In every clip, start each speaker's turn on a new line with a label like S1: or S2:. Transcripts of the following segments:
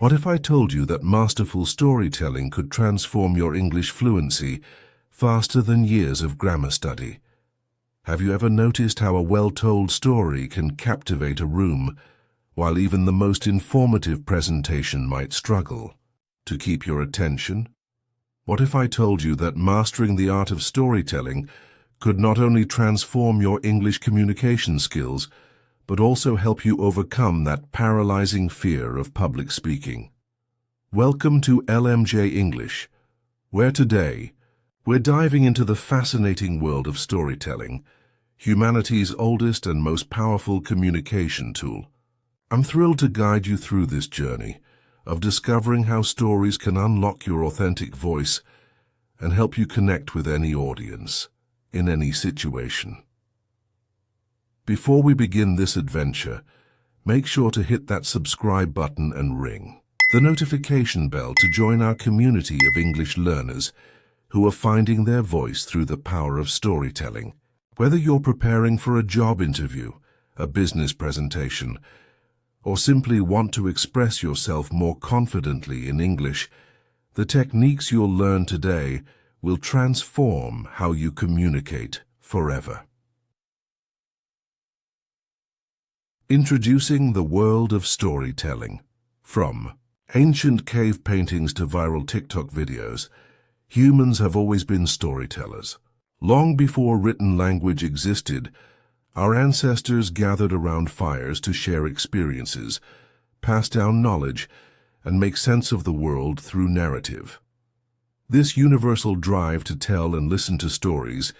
S1: What if I told you that masterful storytelling could transform your English fluency faster than years of grammar study? Have you ever noticed how a well-told story can captivate a room, while even the most informative presentation might struggle to keep your attention? What if I told you that mastering the art of storytelling could not only transform your English communication skills, but also help you overcome that paralyzing fear of public speaking? Welcome to LMJ English, where today we're diving into the fascinating world of storytelling, humanity's oldest and most powerful communication tool. I'm thrilled to guide you through this journey of discovering how stories can unlock your authentic voice and help you connect with any audience, in any situation. Before we begin this adventure, make sure to hit that subscribe button and ring the notification bell to join our community of English learners who are finding their voice through the power of storytelling. Whether you're preparing for a job interview, a business presentation, or simply want to express yourself more confidently in English, the techniques you'll learn today will transform how you communicate forever. Introducing the world of storytelling. From ancient cave paintings to viral TikTok videos, humans have always been storytellers. Long before written language existed, our ancestors gathered around fires to share experiences, pass down knowledge, and make sense of the world through narrative. This universal drive to tell and listen to stories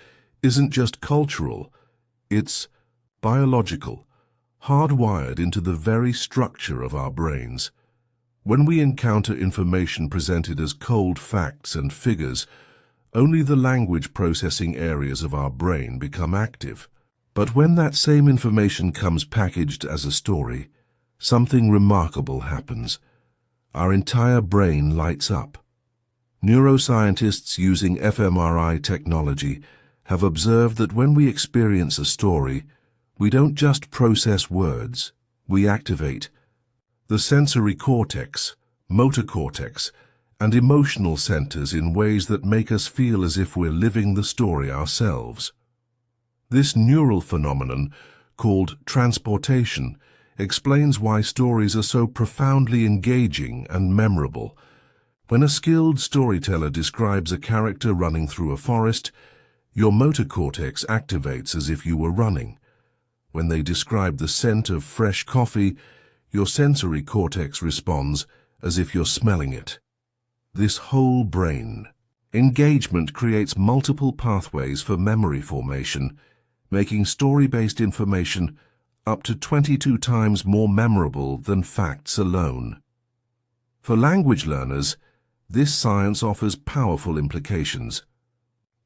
S1: isn't just cultural, it's biological, hardwired into the very structure of our brains. When we encounter information presented as cold facts and figures, only the language processing areas of our brain become active. But when that same information comes packaged as a story, something remarkable happens. Our entire brain lights up. Neuroscientists using fMRI technology have observed that when we experience a story, we don't just process words, we activate the sensory cortex, motor cortex, and emotional centers in ways that make us feel as if we're living the story ourselves. This neural phenomenon, called transportation, explains why stories are so profoundly engaging and memorable. When a skilled storyteller describes a character running through a forest, your motor cortex activates as if you were running. When they describe the scent of fresh coffee, your sensory cortex responds as if you're smelling it. This whole brain engagement creates multiple pathways for memory formation, making story-based information up to 22 times more memorable than facts alone. For language learners, this science offers powerful implications.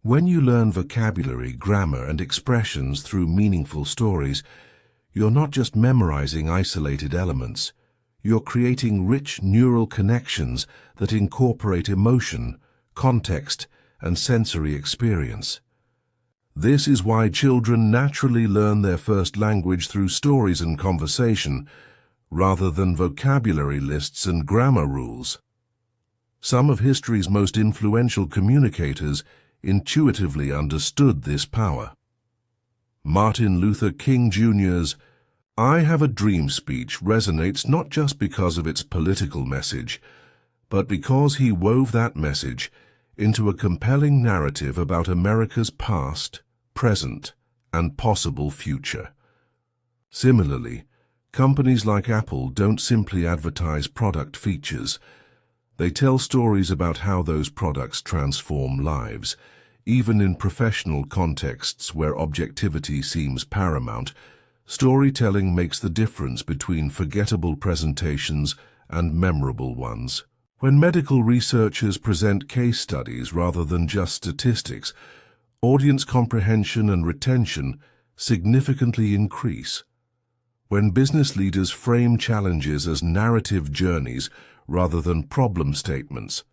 S1: When you learn vocabulary, grammar, and expressions through meaningful stories, you're not just memorizing isolated elements. You're creating rich neural connections that incorporate emotion, context, and sensory experience. This is why children naturally learn their first language through stories and conversation, rather than vocabulary lists and grammar rules. Some of history's most influential communicators intuitively understood this power. Martin Luther King Jr.'s "I Have a Dream" speech resonates not just because of its political message, but because he wove that message into a compelling narrative about America's past, present, and possible future. Similarly, companies like Apple don't simply advertise product features. They tell stories about how those products transform lives. Even in professional contexts where objectivity seems paramount, storytelling makes the difference between forgettable presentations and memorable ones. When medical researchers present case studies rather than just statistics, audience comprehension and retention significantly increase. When business leaders frame challenges as narrative journeys rather than problem statements,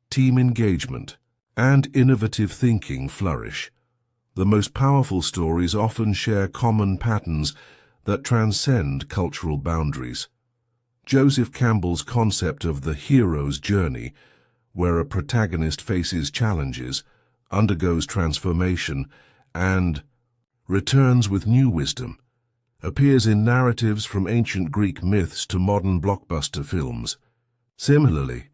S1: team engagement and innovative thinking flourish. The most powerful stories often share common patterns that transcend cultural boundaries. Joseph Campbell's concept of the hero's journey, where a protagonist faces challenges, undergoes transformation, and returns with new wisdom, appears in narratives from ancient Greek myths to modern blockbuster films. Similarly,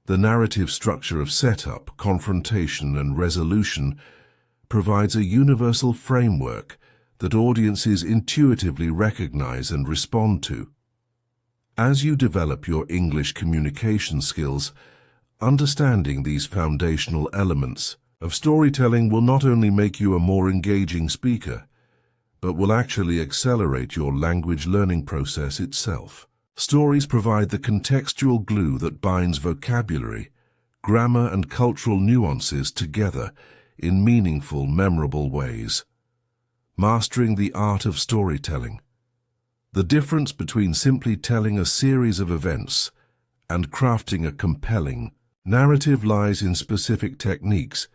S1: the narrative structure of setup, confrontation, and resolution provides a universal framework that audiences intuitively recognize and respond to. As you develop your English communication skills, understanding these foundational elements of storytelling will not only make you a more engaging speaker, but will actually accelerate your language learning process itself. Stories provide the contextual glue that binds vocabulary, grammar, and cultural nuances together in meaningful, memorable ways. Mastering the art of storytelling. The difference between simply telling a series of events and crafting a compelling narrative lies in specific techniques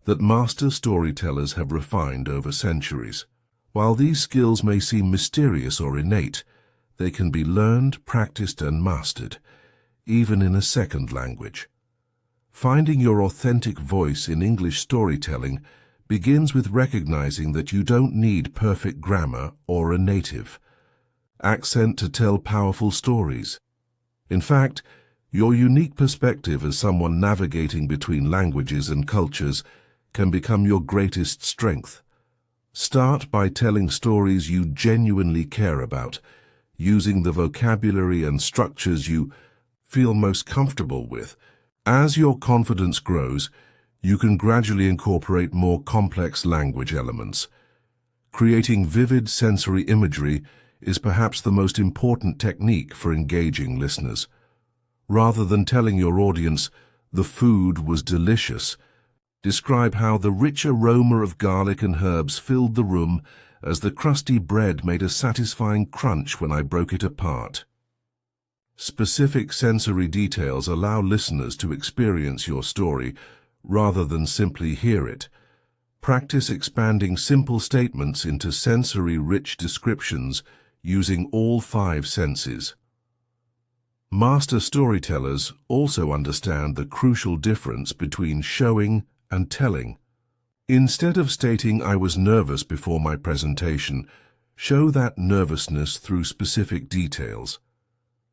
S1: that master storytellers have refined over centuries. While these skills may seem mysterious or innate, they can be learned, practiced, and mastered, even in a second language. Finding your authentic voice in English storytelling begins with recognizing that you don't need perfect grammar or a native accent to tell powerful stories. In fact, your unique perspective as someone navigating between languages and cultures can become your greatest strength. Start by telling stories you genuinely care about, using the vocabulary and structures you feel most comfortable with. As your confidence grows, you can gradually incorporate more complex language elements. Creating vivid sensory imagery is perhaps the most important technique for engaging listeners. Rather than telling your audience, "The food was delicious," describe how the rich aroma of garlic and herbs filled the room as the crusty bread made a satisfying crunch when I broke it apart. Specific sensory details allow listeners to experience your story rather than simply hear it. Practice expanding simple statements into sensory-rich descriptions using all 5 senses. Master storytellers also understand the crucial difference between showing and telling. Instead of stating "I was nervous before my presentation," show that nervousness through specific details.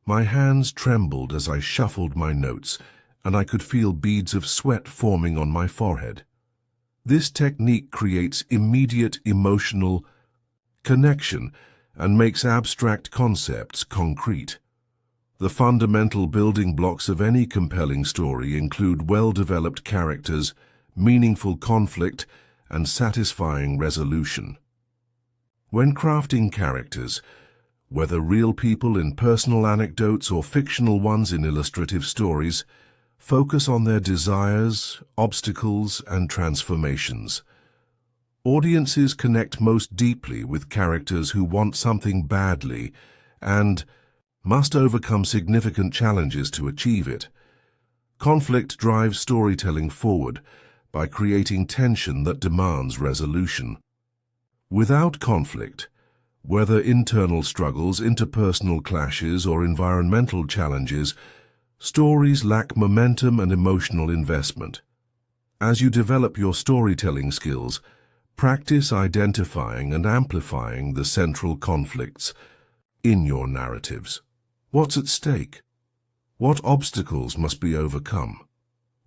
S1: "My hands trembled as I shuffled my notes, and I could feel beads of sweat forming on my forehead." This technique creates immediate emotional connection and makes abstract concepts concrete. The fundamental building blocks of any compelling story include well-developed characters, meaningful conflict, and satisfying resolution. When crafting characters, whether real people in personal anecdotes or fictional ones in illustrative stories, focus on their desires, obstacles, and transformations. Audiences connect most deeply with characters who want something badly and must overcome significant challenges to achieve it. Conflict drives storytelling forward by creating tension that demands resolution. Without conflict, whether internal struggles, interpersonal clashes, or environmental challenges, stories lack momentum and emotional investment. As you develop your storytelling skills, practice identifying and amplifying the central conflicts in your narratives. What's at stake? What obstacles must be overcome?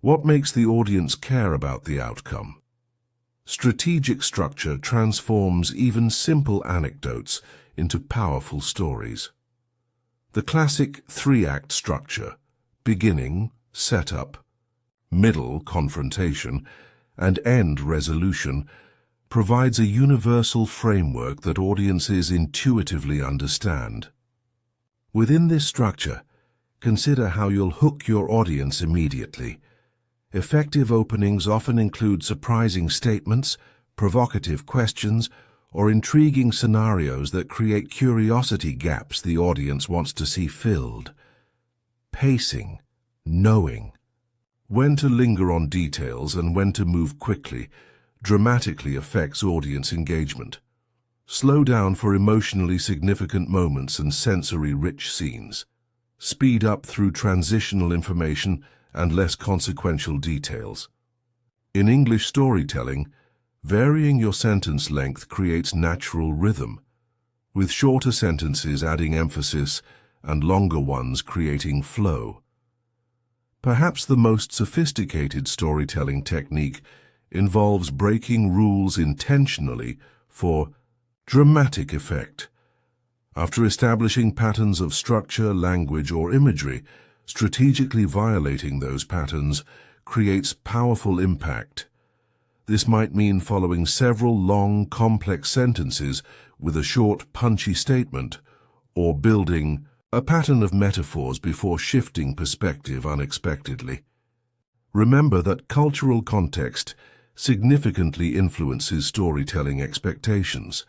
S1: What makes the audience care about the outcome? Strategic structure transforms even simple anecdotes into powerful stories. The classic 3-act structure, beginning, setup, middle, confrontation, and end, resolution, provides a universal framework that audiences intuitively understand. Within this structure, consider how you'll hook your audience immediately. Effective openings often include surprising statements, provocative questions, or intriguing scenarios that create curiosity gaps the audience wants to see filled. Pacing, knowing when to linger on details and when to move quickly, dramatically affects audience engagement. Slow down for emotionally significant moments and sensory-rich scenes. speed up through transitional information and less consequential details. In English storytelling, varying your sentence length creates natural rhythm, with shorter sentences adding emphasis and longer ones creating flow. Perhaps the most sophisticated storytelling technique involves breaking rules intentionally for dramatic effect. After establishing patterns of structure, language, or imagery, strategically violating those patterns creates powerful impact. This might mean following several long, complex sentences with a short, punchy statement, or building a pattern of metaphors before shifting perspective unexpectedly. Remember that cultural context significantly influences storytelling expectations.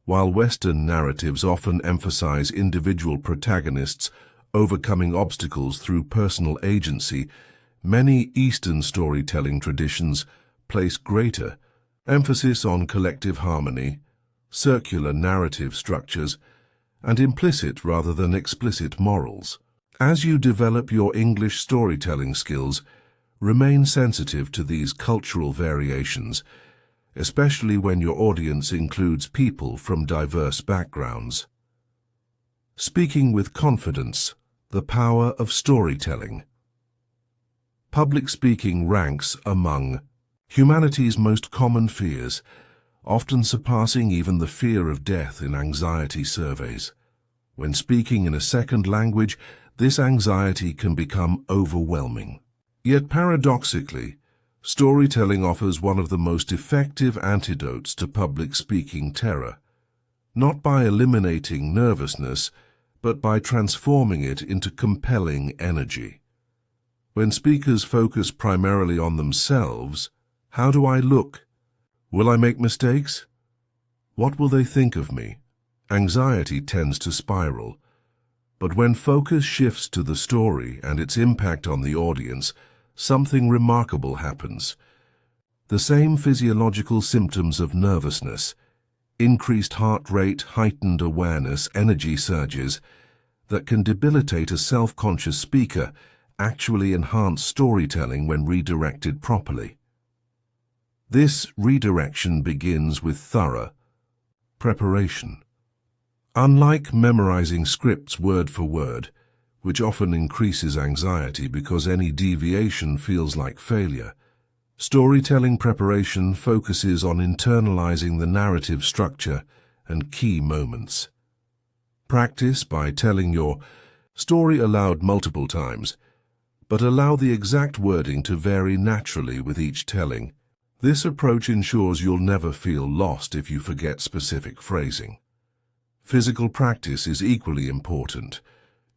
S1: While Western narratives often emphasize individual protagonists overcoming obstacles through personal agency, many Eastern storytelling traditions place greater emphasis on collective harmony, circular narrative structures, and implicit rather than explicit morals. As you develop your English storytelling skills, remain sensitive to these cultural variations, especially when your audience includes people from diverse backgrounds. Speaking with confidence, the power of storytelling. Public speaking ranks among humanity's most common fears, often surpassing even the fear of death in anxiety surveys. When speaking in a second language, this anxiety can become overwhelming. Yet paradoxically, storytelling offers one of the most effective antidotes to public speaking terror, not by eliminating nervousness, but by transforming it into compelling energy. When speakers focus primarily on themselves, how do I look? Will I make mistakes? What will they think of me? Anxiety tends to spiral. But when focus shifts to the story and its impact on the audience, something remarkable happens. The same physiological symptoms of nervousness, increased heart rate, heightened awareness, energy surges, that can debilitate a self-conscious speaker actually enhance storytelling when redirected properly. This redirection begins with thorough preparation. Unlike memorizing scripts word for word, which often increases anxiety because any deviation feels like failure, storytelling preparation focuses on internalizing the narrative structure and key moments. Practice by telling your story aloud multiple times, but allow the exact wording to vary naturally with each telling. This approach ensures you'll never feel lost if you forget specific phrasing. Physical practice is equally important.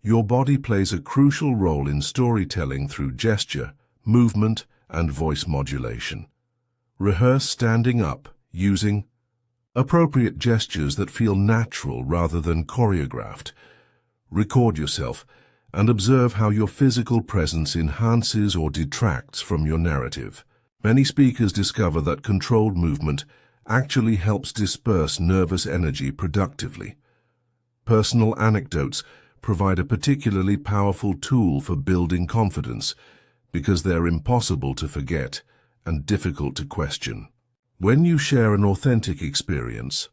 S1: Your body plays a crucial role in storytelling through gesture, movement, and voice modulation. Rehearse standing up, using appropriate gestures that feel natural rather than choreographed. Record yourself and observe how your physical presence enhances or detracts from your narrative. Many speakers discover that controlled movement actually helps disperse nervous energy productively. Personal anecdotes provide a particularly powerful tool for building confidence because they're impossible to forget and difficult to question. When you share an authentic experience,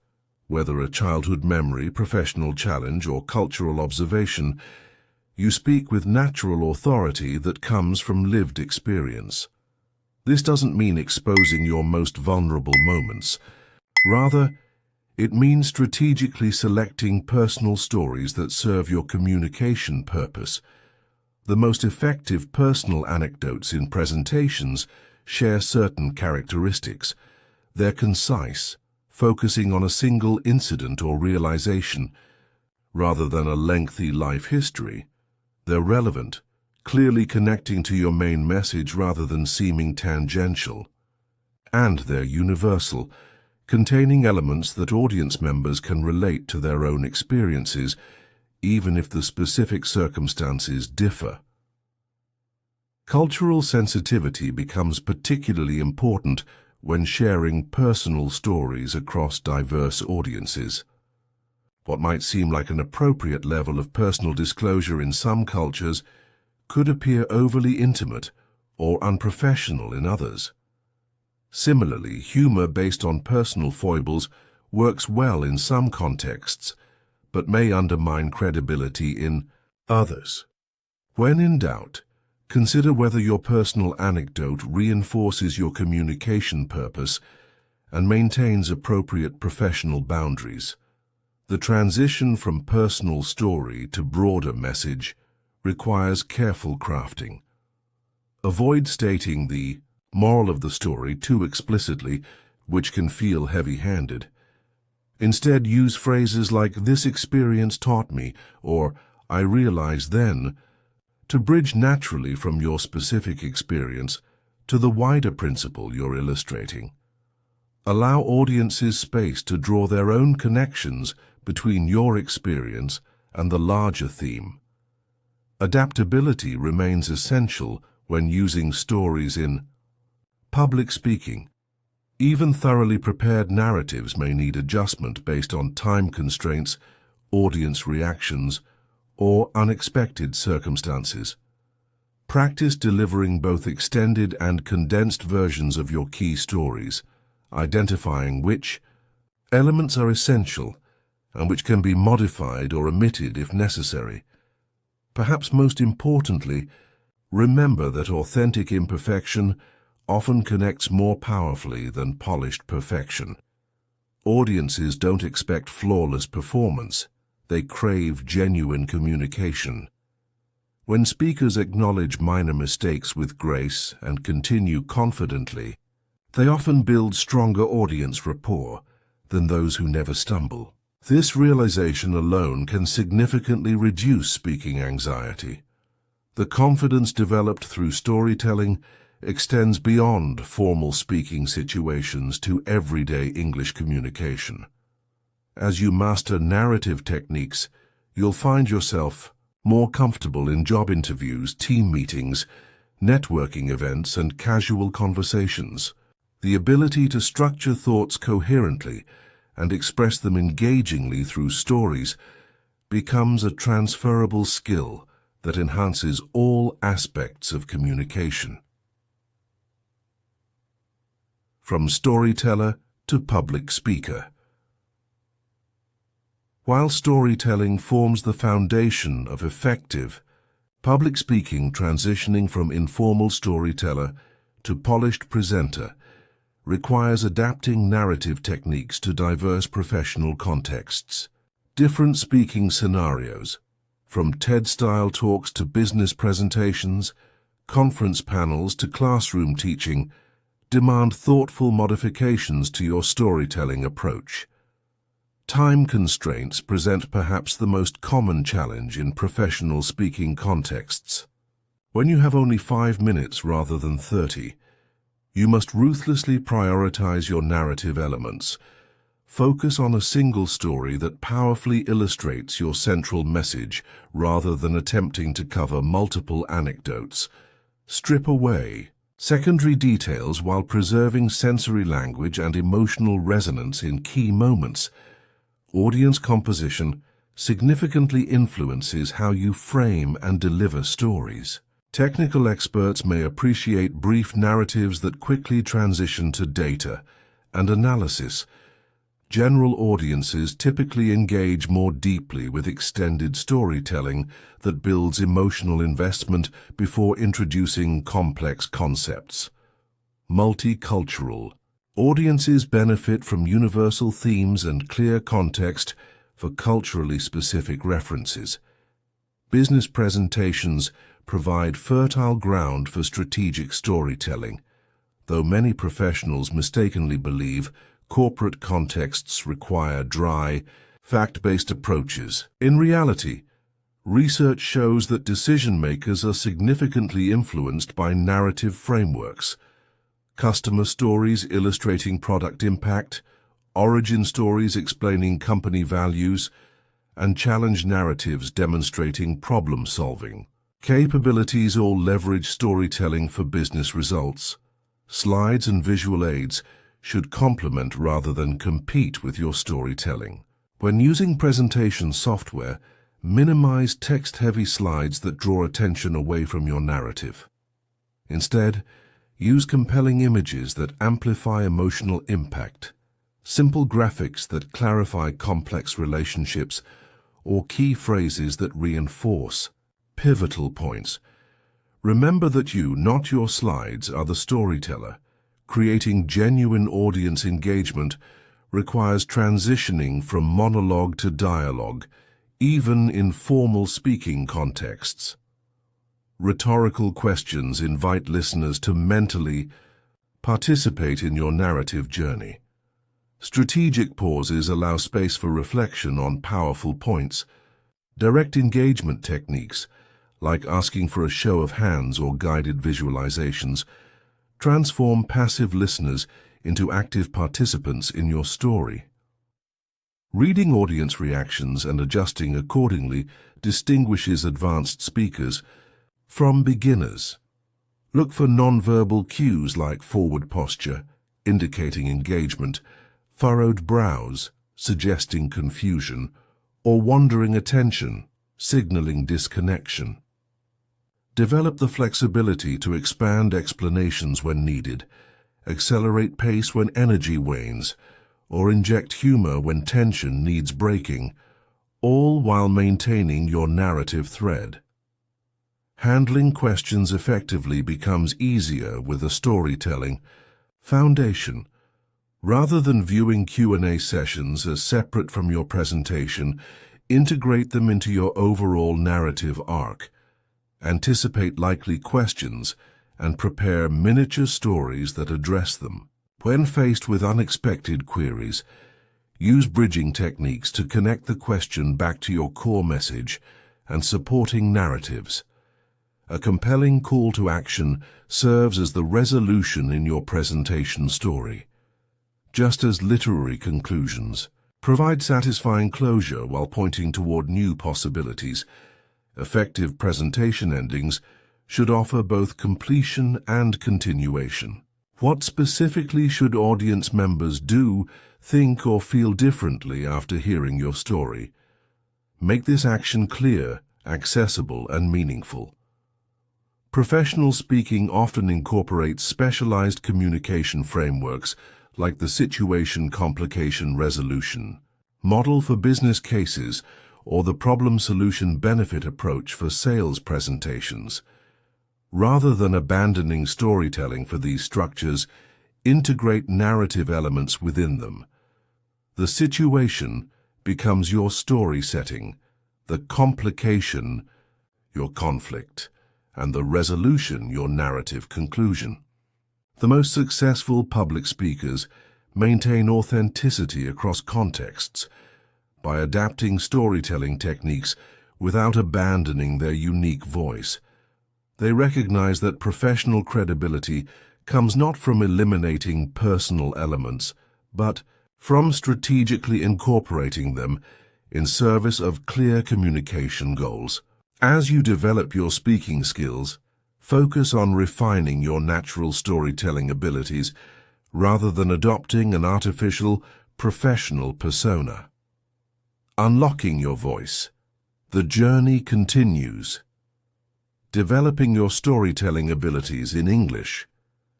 S1: whether a childhood memory, professional challenge, or cultural observation, you speak with natural authority that comes from lived experience. This doesn't mean exposing your most vulnerable moments. Rather, it means strategically selecting personal stories that serve your communication purpose. The most effective personal anecdotes in presentations share certain characteristics. They're concise, focusing on a single incident or realization, rather than a lengthy life history. They're relevant, clearly connecting to your main message rather than seeming tangential. And they're universal, containing elements that audience members can relate to their own experiences, even if the specific circumstances differ. Cultural sensitivity becomes particularly important when sharing personal stories across diverse audiences. What might seem like an appropriate level of personal disclosure in some cultures could appear overly intimate or unprofessional in others. Similarly, humor based on personal foibles works well in some contexts, but may undermine credibility in others. When in doubt, consider whether your personal anecdote reinforces your communication purpose and maintains appropriate professional boundaries. The transition from personal story to broader message requires careful crafting. Avoid stating the moral of the story too explicitly, which can feel heavy-handed. Instead, use phrases like "this experience taught me" or "I realized then," to bridge naturally from your specific experience to the wider principle you're illustrating. Allow audiences space to draw their own connections between your experience and the larger theme. Adaptability remains essential when using stories in public speaking. Even thoroughly prepared narratives may need adjustment based on time constraints, audience reactions, or unexpected circumstances. Practice delivering both extended and condensed versions of your key stories, identifying which elements are essential and which can be modified or omitted if necessary. Perhaps most importantly, remember that authentic imperfection often connects more powerfully than polished perfection. Audiences don't expect flawless performance. They crave genuine communication. When speakers acknowledge minor mistakes with grace and continue confidently, they often build stronger audience rapport than those who never stumble. This realization alone can significantly reduce speaking anxiety. The confidence developed through storytelling extends beyond formal speaking situations to everyday English communication. As you master narrative techniques, you'll find yourself more comfortable in job interviews, team meetings, networking events, and casual conversations. The ability to structure thoughts coherently and express them engagingly through stories becomes a transferable skill that enhances all aspects of communication. From storyteller to public speaker. While storytelling forms the foundation of effective public speaking, transitioning from informal storyteller to polished presenter requires adapting narrative techniques to diverse professional contexts. Different speaking scenarios, from TED-style talks to business presentations, conference panels to classroom teaching, demand thoughtful modifications to your storytelling approach. Time constraints present perhaps the most common challenge in professional speaking contexts. When you have only 5 minutes rather than 30, you must ruthlessly prioritize your narrative elements. Focus on a single story that powerfully illustrates your central message rather than attempting to cover multiple anecdotes. Strip away secondary details while preserving sensory language and emotional resonance in key moments. Audience composition significantly influences how you frame and deliver stories. Technical experts may appreciate brief narratives that quickly transition to data and analysis. General audiences typically engage more deeply with extended storytelling that builds emotional investment before introducing complex concepts. Multicultural. Audiences benefit from universal themes and clear context for culturally specific references. Business presentations provide fertile ground for strategic storytelling, though many professionals mistakenly believe corporate contexts require dry, fact-based approaches. In reality, research shows that decision-makers are significantly influenced by narrative frameworks. Customer stories illustrating product impact, origin stories explaining company values, and challenge narratives demonstrating problem-solving capabilities all leverage storytelling for business results. Slides and visual aids should complement rather than compete with your storytelling. When using presentation software, minimize text-heavy slides that draw attention away from your narrative. Instead, use compelling images that amplify emotional impact, simple graphics that clarify complex relationships, or key phrases that reinforce pivotal points. Remember that you, not your slides, are the storyteller. Creating genuine audience engagement requires transitioning from monologue to dialogue, even in formal speaking contexts. Rhetorical questions invite listeners to mentally participate in your narrative journey. Strategic pauses allow space for reflection on powerful points. Direct engagement techniques, like asking for a show of hands or guided visualizations, transform passive listeners into active participants in your story. Reading audience reactions and adjusting accordingly distinguishes advanced speakers from beginners. Look for nonverbal cues like forward posture, indicating engagement, furrowed brows, suggesting confusion, or wandering attention, signaling disconnection. Develop the flexibility to expand explanations when needed, accelerate pace when energy wanes, or inject humor when tension needs breaking, all while maintaining your narrative thread. Handling questions effectively becomes easier with a storytelling foundation. Rather than viewing Q&A sessions as separate from your presentation, integrate them into your overall narrative arc. Anticipate likely questions and prepare miniature stories that address them. When faced with unexpected queries, use bridging techniques to connect the question back to your core message and supporting narratives. A compelling call to action serves as the resolution in your presentation story. Just as literary conclusions provide satisfying closure while pointing toward new possibilities, effective presentation endings should offer both completion and continuation. What specifically should audience members do, think, or feel differently after hearing your story? Make this action clear, accessible, and meaningful. Professional speaking often incorporates specialized communication frameworks like the situation complication resolution model for business cases or the problem-solution benefit approach for sales presentations. Rather than abandoning storytelling for these structures, integrate narrative elements within them. The situation becomes your story setting, the complication your conflict, and the resolution your narrative conclusion. The most successful public speakers maintain authenticity across contexts by adapting storytelling techniques without abandoning their unique voice. They recognize that professional credibility comes not from eliminating personal elements, but from strategically incorporating them in service of clear communication goals. As you develop your speaking skills, focus on refining your natural storytelling abilities rather than adopting an artificial, professional persona. Unlocking your voice. The journey continues. Developing your storytelling abilities in English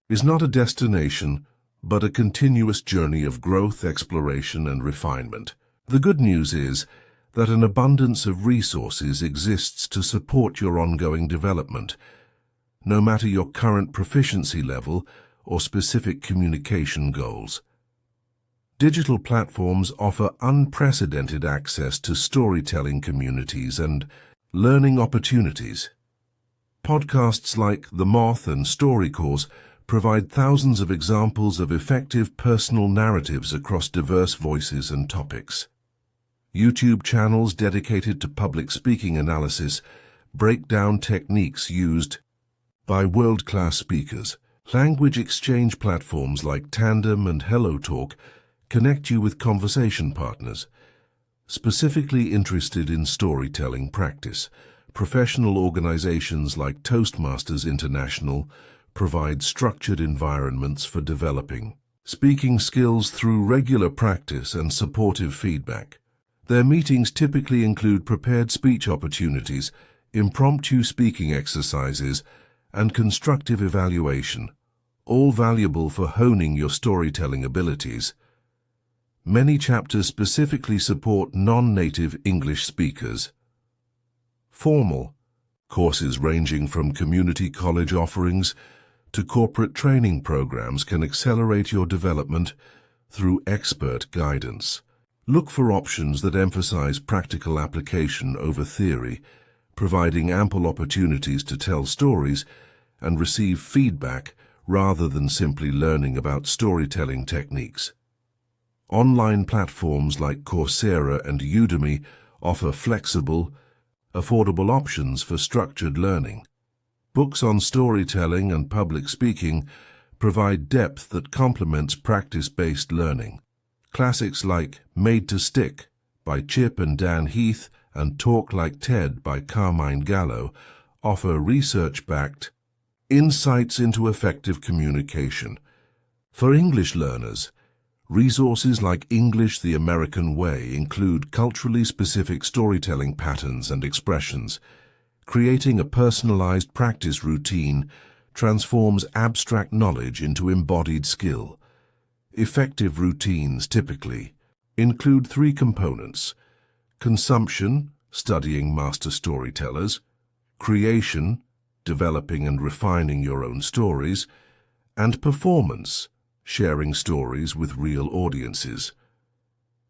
S1: is not a destination, but a continuous journey of growth, exploration, and refinement. The good news is that an abundance of resources exists to support your ongoing development, no matter your current proficiency level or specific communication goals. Digital platforms offer unprecedented access to storytelling communities and learning opportunities. Podcasts like The Moth and Story Course provide thousands of examples of effective personal narratives across diverse voices and topics. YouTube channels dedicated to public speaking analysis break down techniques used by world-class speakers. Language exchange platforms like Tandem and HelloTalk connect you with conversation partners specifically interested in storytelling practice. Professional organizations like Toastmasters International provide structured environments for developing speaking skills through regular practice and supportive feedback. Their meetings typically include prepared speech opportunities, impromptu speaking exercises, and constructive evaluation, all valuable for honing your storytelling abilities. Many chapters specifically support non-native English speakers. Formal courses ranging from community college offerings to corporate training programs can accelerate your development through expert guidance. Look for options that emphasize practical application over theory, providing ample opportunities to tell stories and receive feedback rather than simply learning about storytelling techniques. Online platforms like Coursera and Udemy offer flexible, affordable options for structured learning. Books on storytelling and public speaking provide depth that complements practice-based learning. Classics like Made to Stick by Chip and Dan Heath and Talk Like TED by Carmine Gallo offer research-backed insights into effective communication. For English learners, resources like English the American Way include culturally specific storytelling patterns and expressions. Creating a personalized practice routine transforms abstract knowledge into embodied skill. Effective routines typically include three components: consumption, studying master storytellers; creation, developing and refining your own stories; and performance, sharing stories with real audiences.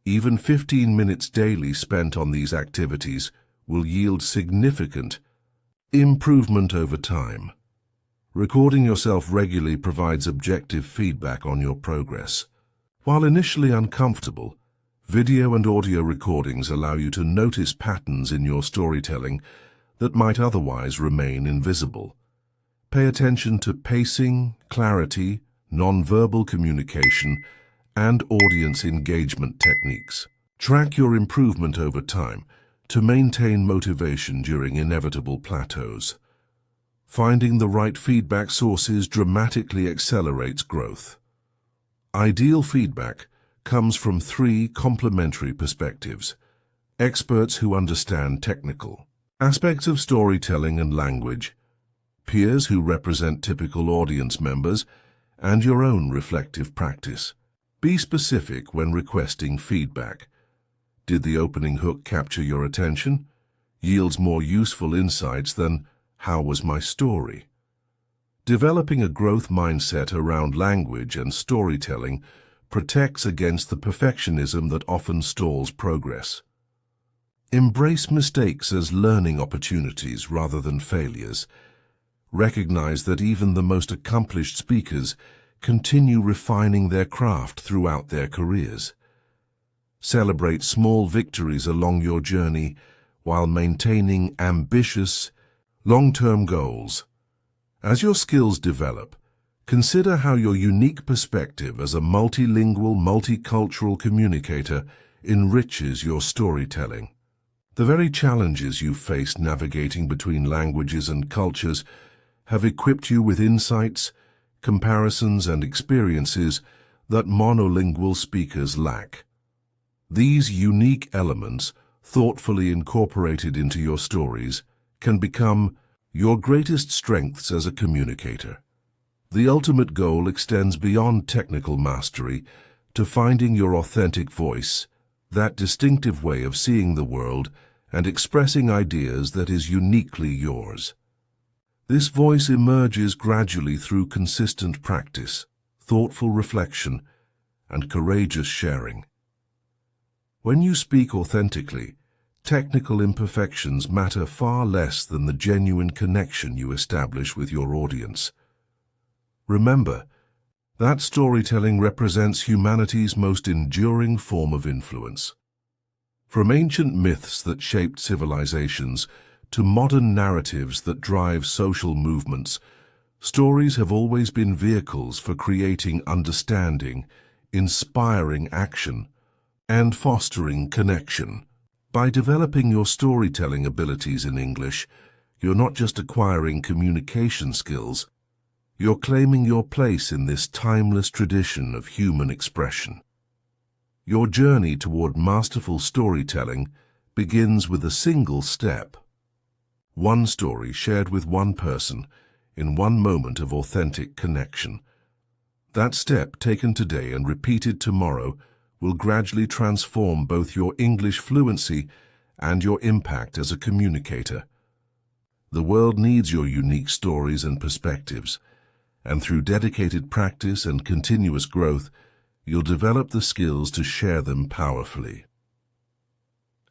S1: Even 15 minutes daily spent on these activities will yield significant improvement over time. Recording yourself regularly provides objective feedback on your progress. While initially uncomfortable, video and audio recordings allow you to notice patterns in your storytelling that might otherwise remain invisible. Pay attention to pacing, clarity, nonverbal communication, and audience engagement techniques. Track your improvement over time to maintain motivation during inevitable plateaus. Finding the right feedback sources dramatically accelerates growth. Ideal feedback comes from three complementary perspectives: experts who understand technical aspects of storytelling and language, peers who represent typical audience members, and your own reflective practice. Be specific when requesting feedback. Did the opening hook capture your attention? Yields more useful insights than, "How was my story?" Developing a growth mindset around language and storytelling protects against the perfectionism that often stalls progress. Embrace mistakes as learning opportunities rather than failures. Recognize that even the most accomplished speakers continue refining their craft throughout their careers. Celebrate small victories along your journey while maintaining ambitious, long-term goals. As your skills develop, consider how your unique perspective as a multilingual, multicultural communicator enriches your storytelling. The very challenges you've faced navigating between languages and cultures have equipped you with insights, comparisons, and experiences that monolingual speakers lack. These unique elements, thoughtfully incorporated into your stories, can become your greatest strengths as a communicator. The ultimate goal extends beyond technical mastery to finding your authentic voice, that distinctive way of seeing the world and expressing ideas that is uniquely yours. This voice emerges gradually through consistent practice, thoughtful reflection, and courageous sharing. When you speak authentically, technical imperfections matter far less than the genuine connection you establish with your audience. Remember that storytelling represents humanity's most enduring form of influence. From ancient myths that shaped civilizations to modern narratives that drive social movements, stories have always been vehicles for creating understanding, inspiring action, and fostering connection. By developing your storytelling abilities in English, you're not just acquiring communication skills, you're claiming your place in this timeless tradition of human expression. Your journey toward masterful storytelling begins with a single step. One story shared with one person in one moment of authentic connection. That step taken today and repeated tomorrow will gradually transform both your English fluency and your impact as a communicator. The world needs your unique stories and perspectives, and through dedicated practice and continuous growth, you'll develop the skills to share them powerfully.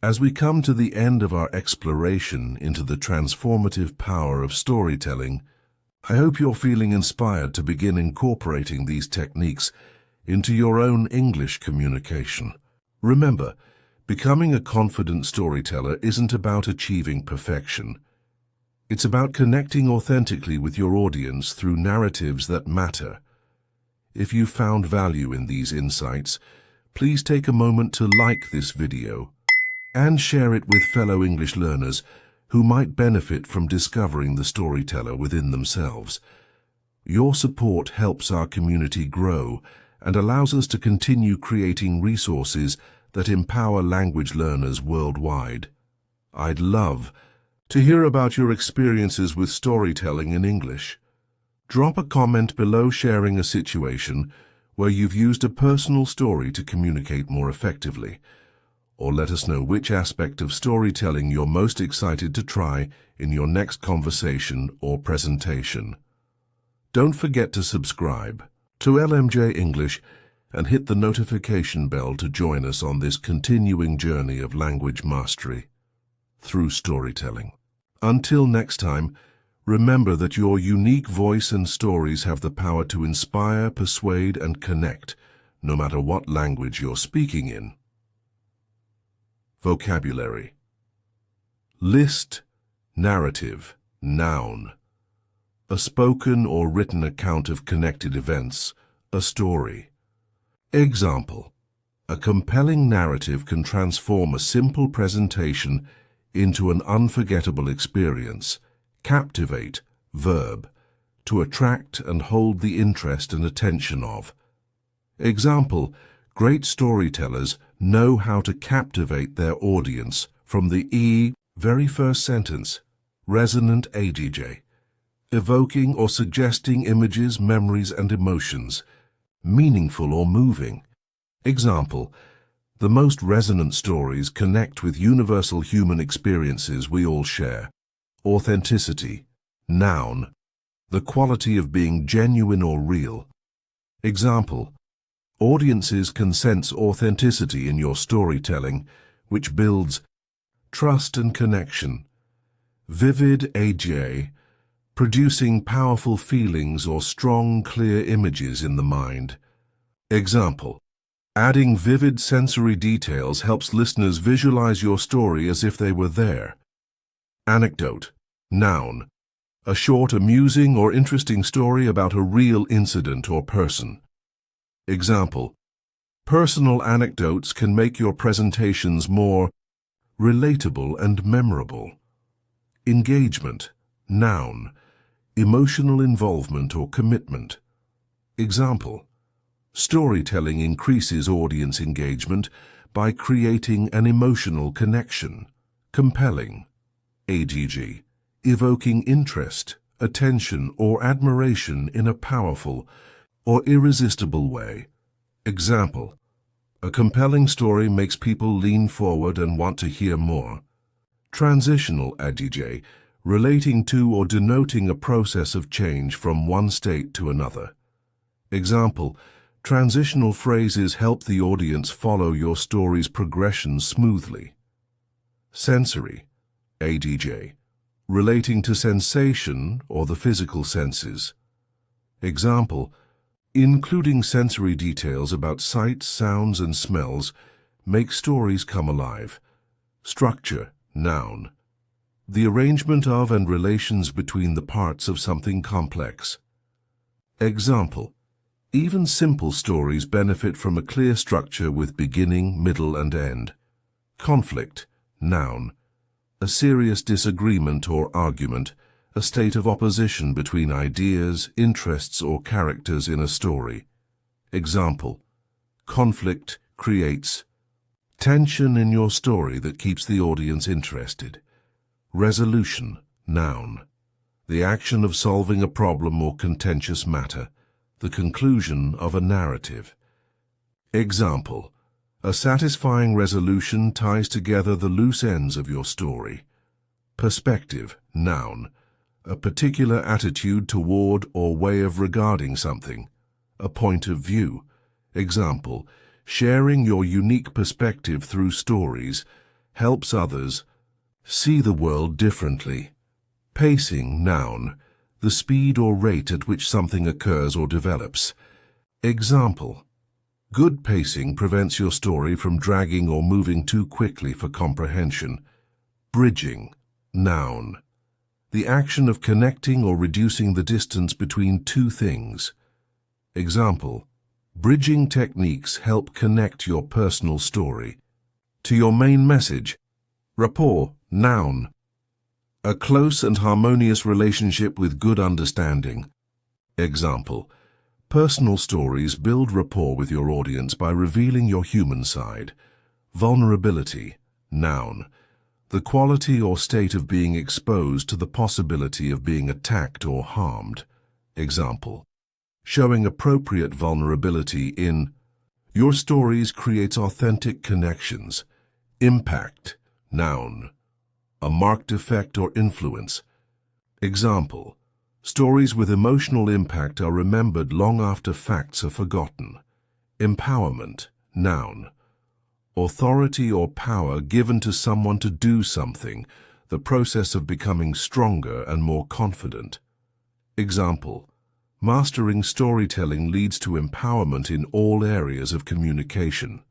S1: As we come to the end of our exploration into the transformative power of storytelling, I hope you're feeling inspired to begin incorporating these techniques into your own English communication. Remember, becoming a confident storyteller isn't about achieving perfection. It's about connecting authentically with your audience through narratives that matter. If you found value in these insights, please take a moment to like this video and share it with fellow English learners who might benefit from discovering the storyteller within themselves. Your support helps our community grow and allows us to continue creating resources that empower language learners worldwide. I'd love to hear about your experiences with storytelling in English. Drop a comment below sharing a situation where you've used a personal story to communicate more effectively, or let us know which aspect of storytelling you're most excited to try in your next conversation or presentation. Don't forget to subscribe to LMJ English and hit the notification bell to join us on this continuing journey of language mastery through storytelling. Until next time, remember that your unique voice and stories have the power to inspire, persuade, and connect, no matter what language you're speaking in. Vocabulary. List, narrative, noun. A spoken or written account of connected events, a story. Example. A compelling narrative can transform a simple presentation into an unforgettable experience. Captivate, verb. To attract and hold the interest and attention of. Example. Great storytellers know how to captivate their audience from the very first sentence. Resonant ADJ. Evoking or suggesting images, memories, and emotions. Meaningful or moving. Example. The most resonant stories connect with universal human experiences we all share. Authenticity. Noun. The quality of being genuine or real. Example. Audiences can sense authenticity in your storytelling, which builds trust and connection. Vivid AJ. Producing powerful feelings or strong, clear images in the mind. Example. Adding vivid sensory details helps listeners visualize your story as if they were there. Anecdote. Noun. A short, amusing, or interesting story about a real incident or person. Example. Personal anecdotes can make your presentations more relatable and memorable. Engagement. Noun. Emotional involvement or commitment. Example. Storytelling increases audience engagement by creating an emotional connection. Compelling. ADG. Evoking interest, attention, or admiration in a powerful or irresistible way. Example. A compelling story makes people lean forward and want to hear more. Transitional ADJ. Relating to or denoting a process of change from one state to another. Example. Transitional phrases help the audience follow your story's progression smoothly. Sensory. ADJ. Relating to sensation or the physical senses. Example. Including sensory details about sights, sounds, and smells make stories come alive. Structure. Noun. The arrangement of and relations between the parts of something complex. Example. Even simple stories benefit from a clear structure with beginning, middle, and end. Conflict. Noun. A serious disagreement or argument, a state of opposition between ideas, interests, or characters in a story. Example. Conflict creates tension in your story that keeps the audience interested. Resolution, noun. The action of solving a problem or contentious matter. The conclusion of a narrative. Example. A satisfying resolution ties together the loose ends of your story. Perspective, noun. A particular attitude toward or way of regarding something. A point of view. Example. Sharing your unique perspective through stories helps others see the world differently. Pacing, noun. The speed or rate at which something occurs or develops. Example. Good pacing prevents your story from dragging or moving too quickly for comprehension. Bridging, noun. The action of connecting or reducing the distance between two things. Example. Bridging techniques help connect your personal story to your main message. Rapport, noun. A close and harmonious relationship with good understanding. Example. Personal stories build rapport with your audience by revealing your human side. Vulnerability, noun. The quality or state of being exposed to the possibility of being attacked or harmed. Example. Showing appropriate vulnerability in your stories creates authentic connections. Impact, noun. A marked effect or influence. Example. Stories with emotional impact are remembered long after facts are forgotten. Empowerment, noun. Authority or power given to someone to do something, the process of becoming stronger and more confident. Example. Mastering storytelling leads to empowerment in all areas of communication.